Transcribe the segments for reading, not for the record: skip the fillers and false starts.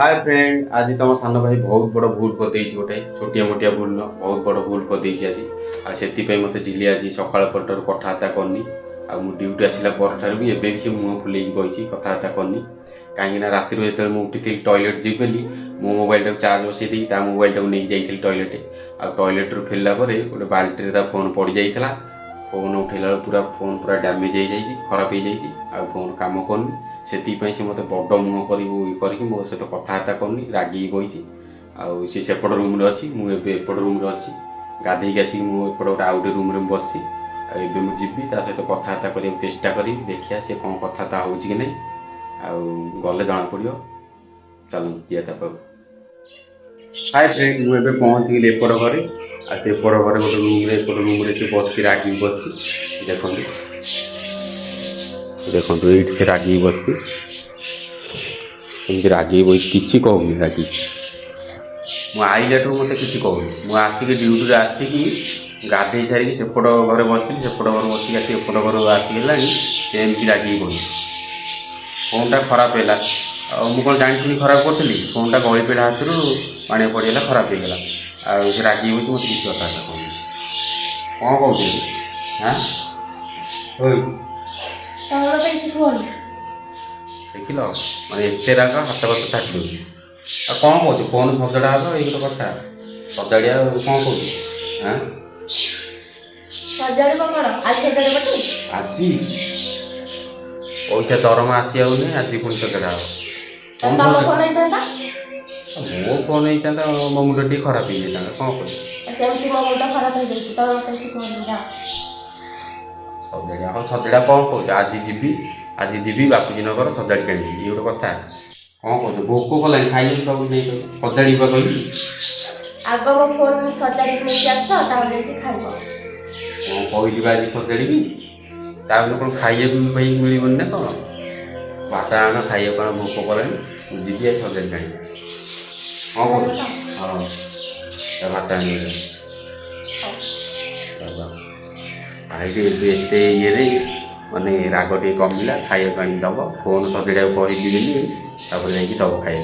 Hi friend, आज तुम सान भाई बहुत बड़ भूल कर देछि गोटे छोटिया मोटिया भूल न बहुत बड़ भूल कर देछि आज से मत झिली आज सकाल परठार कथबार्ता करनी मु ड्यूटी आसला परठार भी एबे भी से मुँह फुले बही कथबार्ता करनी कहीं राति जो उठी टॉयलेट जी बोली मो मोबाइल टाक चार्ज बसई मोबाइल टाक नहीं जाइए टॉयलेट टॉयलेट रू फेरला गोटे बाल्टी फोन पड़ जाइए फोन उठेला पूरा फोन पूरा डैमेज हो जाए खराब हो जाए फोन काम करनी से मत बड़ मुह कर मो सहित कथबार्ता करनी रागी बही सी सेपट रूम अच्छी मुझे एपट रूम अच्छी गाधे आसिक मुझे गोटे आउ गए रूम बसी एवं मुझे सहित कथबार्ता करने चेष्टा करी देखिए सी कौन कथबार्ता हो कि नहीं गले जना पड़ो चलो जीता पाऊ। हाय फ्रेंड, मुझे पहुँच गली एपट घरे सेपट घरे गोटे रूम से बस रागी बसी देखो देखो ये से रागी बसी रागी बस कि कहूनी रागी मु आइलाठू मत कि कहूनी मु आसिक ड्यूटी आसिक गाधे सारिक सेपट घर बसती सेपट घर बसिक आसी एपट घर आसिगला एमती रागी बस फोनटा खराब है मुझे जानी खराब करी फोनटा गली पेड़ हाथ पानी पड़ेगा खराब होगा रागी बस मत किसी कथा कहूनी कौन कह हाँ देख लो मैं एत राग हाथ बस छाटी दूँ कौन कौन फोन सजड़ा हल ये गोटे कथा सजाड़िया कौन कौन हाँ आज पैसा दरमा आसी आज पुणी सजड़ा मो फोन होता मो मुंड टे खराब हो जाता कौन सजाड़िया हाँ सजड़ा कौन कौच आज जीवी बापूजी नगर सजाड़ी कि ये गोटे कथा कौन कौन भोक कला खाई सब नहीं सजाड़ी कहली आग मो फोन सजाड़ी नहीं आस कहली आज सजाड़ी कौन खाइए भाई मिलबन ना कौन भात आन खाइए कौन भोक कला जीवी आज सजाड़ी कौन कौन हाँ भात आन भाई ये माने राग टे कमिला खाइबा दब फोन सजड़ा कहली बोली दब खाए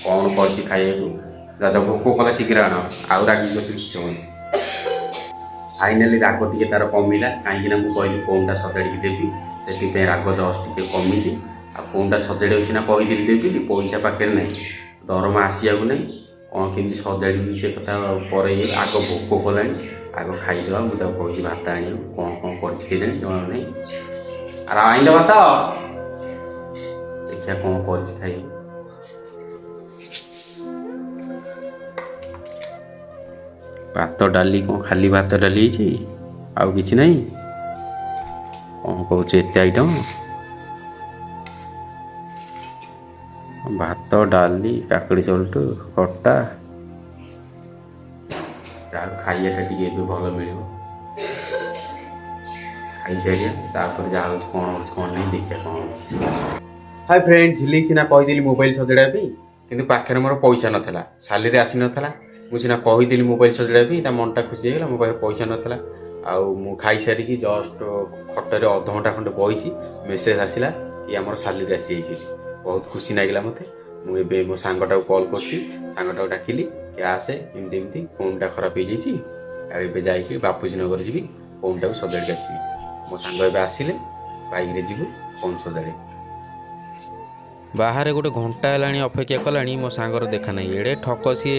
कौन कर खाइबा दादा भोक कला शीघ्र आण आउ रागी बस फाइनाली राग टे तार कमिला कहीं मुझे कहली फोनटा सजाड़ी देवी से राग जस्ट टे कमी फोनटा सजाड़ी सीना कहीदे देवी पैसा पाखे ना दरमा आसिया ना कौन केमी सजाड़ी से कथा पर आग भोक कला आग खाईदे मुझे कही भात आनी कौन कौन कर जना नहीं आर आइल भात देखिया कौन कर खाई भात डाली कौन खाली भात डाली आउ कि नहीं कौन कौच एत आइटम भात डाली काकड़ी चलटू खटा खाइटा टे भल मिल खाई सारे जहाँ कौन कौन नहीं देखिए कौन। हाय फ्रेंड, झिली सीना कहीदेली मोबाइल सजाड़ा कि पाखे मोर पैसा नाला सालेरी आसी नाला मुझे कहीदेली मोबाइल सजाड़ा मनटा खुशी होगा मो पाखे पैसा नाला आउ खाई सारिक जस्ट खटर अधघंटा खंडे बही मेसेज आसला कि आम सालेरी आसी बहुत खुशी लगे मत मुझे मो सांगटा कल कर डाकिली कि आसे एमती फोनटा खराब हो जाए बापूजी नगर जी फोनटा भी सजाड़ी आसबि मो सांग ए आसिले बाइक रे जीवु फोन सजाड़े बाहर गोटे घंटा है अपेक्षा कलानी मो सांगर देखा ना एड़े ठक सी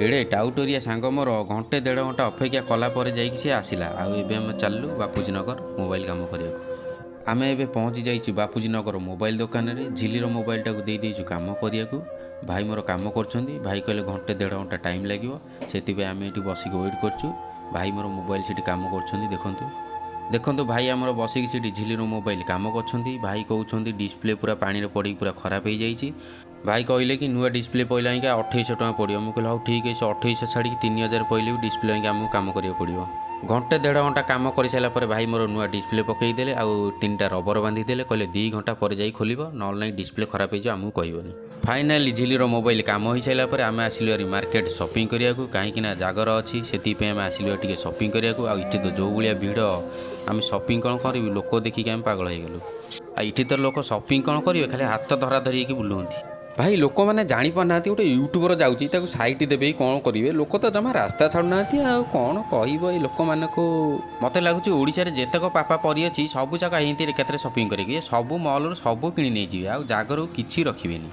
एड़े टाउटरिया सांग मोर घंटे 1.5 घंटा अपेक्षा कलापर जाइए सी आसला आम चलू बापूजी नगर मोबाइल काम करने आम ए पहुँची जाइए बापूजी नगर मोबाइल दुकान में झिलीर मोबाइल टाक दे देचु काम करने भाई मोर काम कर भाई कहले घंटे 1.5 घंटा टाइम लगे से आम ये बसिक वेट करूँ भाई मोर मोबाइल से काम कर देखो भाई आमर बसिक से झिलीर मोबाइल काम कर भाई कहते डिस्प्ले पूरा पानी पड़ी पूरा खराब हो जाए भाई कहले कि नुआ डिस्प्ले पड़ा क्या 2800 टका पड़ो मुझे कहल हाँ ठीक है 2800 छाड़ी 3000 पड़े भी डिस्प्ले आमको काम करा पड़ो घंटे 1.5 घंटा काम कर सारापर भाई मोर नुआ डिस्प्ले पकईदे आउ 3टा रबर बांधिदे कहले 2 घंटा पर जा खोल ना ना डिस्प्ले खराब हो कहबनी फाइनाली झिलीर मोबाइल काम हो सारापर आम आसिलु मार्केट शॉपिंग करने को कहीं जागर अच्छी से आम आसिलु टे शॉपिंग करने को आठी तो जो भाया भिड़ आम शॉपिंग कौन कर लोक देखिक आम पागल हो गलु। इटी तो लोक शॉपिंग कौन करेंगे खाली हाथ धरा धरी बुलाती ଭାଇ ଲୋକମାନେ ଜାଣିପାରୁନାହାନ୍ତି ଗୋଟେ ୟୁଟ୍ୟୁବର ଯାଉଛି ତାକୁ ସାଇଟ୍ ଦେବେ କ'ଣ କରିବେ ଲୋକ ତ ଜମା ରାସ୍ତା ଛାଡ଼ୁନାହାନ୍ତି ଆଉ କ'ଣ କହିବ ଏଇ ଲୋକମାନଙ୍କୁ। ମୋତେ ଲାଗୁଛି ଓଡ଼ିଶାରେ ଯେତେକ ପାପା ପରି ଅଛି ସବୁ ଯାକ ଏମିତି ଏକାଥରେ ସପିଂ କରିକି ସବୁ ମଲ୍ରୁ ସବୁ କିଣି ନେଇଯିବେ ଆଉ ଜାଗରୁ କିଛି ରଖିବେନି।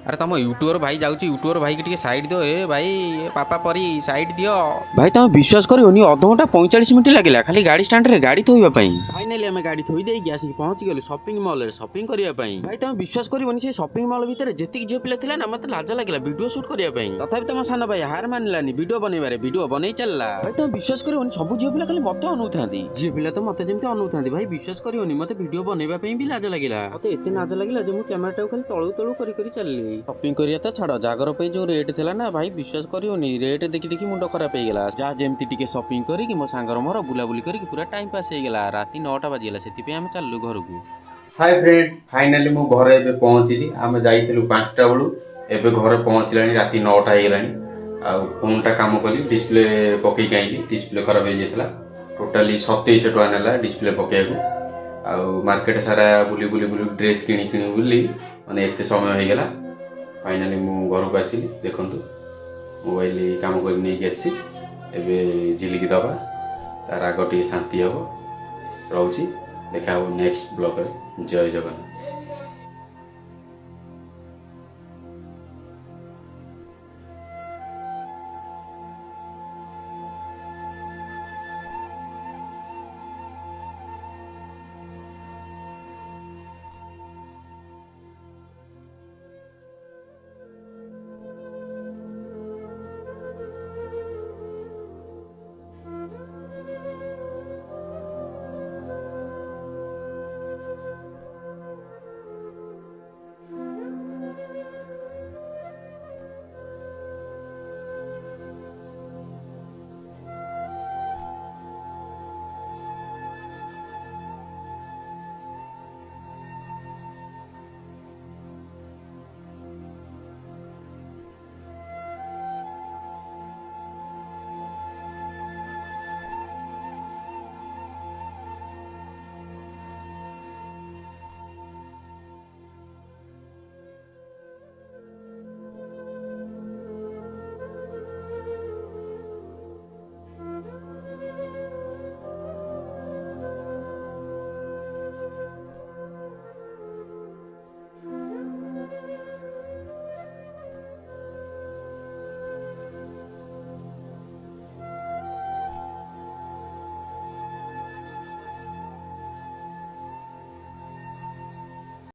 ଆରେ ତମ ୟୁଟ୍ୟୁବର ଭାଇ ଯାଉଛି ୟୁଟ୍ୟୁବର ଭାଇକି ଟିକେ ସାଇଡ୍ ଦିଅ ଏ ଭାଇ ପାପା ପରି ସାଇଡ୍ ଦିଅ। ଭାଇ ତମେ ବିଶ୍ୱାସ କରିବନି ଅଧଘଣ୍ଟା 45 ମିନିଟ୍ ଲାଗିଲା ଖାଲି ଗାଡ଼ି ଷ୍ଟାଣ୍ଡରେ ଗାଡ଼ି ଥୋଇବା ପାଇଁ। ଫାଇନାଲି ଆମେ ଗାଡ଼ି ଥୋଇ ଦେଇକି ଆସିକି ପହଞ୍ଚିଗଲୁ ସପିଂ ମଲ୍ରେ ସପିଂ କରିବା ପାଇଁ। ଭାଇ ତମେ ବିଶ୍ୱାସ କରିବନି ସେ ସପିଂ ମଲ୍ ଭିତରେ ଯେତିକି ଝିଅ ପିଲା ଥିଲା ନା ମୋତେ ଲାଜ ଲାଗିଲା ଭିଡ଼ିଓ ସୁଟ୍ କରିବା ପାଇଁ। ତଥାପି ତମ ସାନ ଭାଇ ହାର ମାନିଲାନି ଭିଡ଼ିଓ ବନେଇବାରେ ଭିଡ଼ିଓ ବନେଇ ଚାଲିଲା। ଭାଇ ତମେ ବିଶ୍ୱାସ କରିବନି ସବୁ ଝିଅ ପିଲା ଖାଲି ମୋତେ ଅନଉଥାନ୍ତି ଝିଅ ପିଲା ତ ମୋତେ ଯେମିତି ଅନଉଥାନ୍ତି ଭାଇ ବିଶ୍ୱାସ କରିବନି ମୋତେ ଭିଡ଼ିଓ ବନେଇବା ପାଇଁ ବି ଲାଜ ଲାଗିଲା। ମୋତେ ଏତେ ଲାଜ ଲାଗିଲା ଯେ ମୁଁ କ୍ୟାମେରାଟାକୁ ଖାଲି ତଳୁ ତଳୁ କରି ଚାଲିଲି। ସପିଂ କରିବା ତ ଛାଡ଼ ଜାଗର ପାଇଁ ଯେଉଁ ରେଟ୍ ଥିଲା ନା ଭାଇ ବିଶ୍ୱାସ କରିବନି ରେଟ୍ ଦେଖି ମୁଣ୍ଡ ଖରାପ ହେଇଗଲା। ଯାହା ଯେମିତି ଟିକେ ସପିଂ କରିକି ମୋ ସାଙ୍ଗର ମୋର ବୁଲାବୁଲି କରିକି ପୁରା ଟାଇମ୍ ପାସ୍ ହେଇଗଲା। ରାତି 9ଟା ବାଜିଗଲା ସେଥିପାଇଁ ଆମେ ଚାଲିଲୁ ଘରକୁ। ହାଇ ଫ୍ରେଣ୍ଡ ଫାଇନାଲି ମୁଁ ଘରେ ଏବେ ପହଞ୍ଚିଲି। ଆମେ ଯାଇଥିଲୁ 5ଟା ବେଳୁ ଏବେ ଘରେ ପହଞ୍ଚିଲାଣି ରାତି 9ଟା ହେଇଗଲାଣି। ଆଉ ଫୋନ୍ଟା କାମ କଲି ଡିସପ୍ଲେ ପକେଇକି ଆଇଲି ଡିସପ୍ଲେ ଖରାପ ହେଇଯାଇଥିଲା। ଟୋଟାଲି 2700 ଟଙ୍କା ନେଲା ଡିସପ୍ଲେ ପକେଇବାକୁ। ଆଉ ମାର୍କେଟ ସାରା ବୁଲି ଡ୍ରେସ୍ କିଣି ବୁଲି ମାନେ ଏତେ ସମୟ ହେଇଗଲା। ଫାଇନାଲି ମୁଁ ଘରକୁ ଆସିଲି ଦେଖନ୍ତୁ ମୋବାଇଲ କାମ କରି ନେଇକି ଆସିଛି। ଏବେ ଝିଲିକି ଦେବା ତାର ରାଗ ଟିକେ ଶାନ୍ତି ହେବ। ରହୁଛି ଦେଖା ହେବ ନେକ୍ସଟ ବ୍ଲଗରେ। ଜୟ ଜଗନ୍ନାଥ।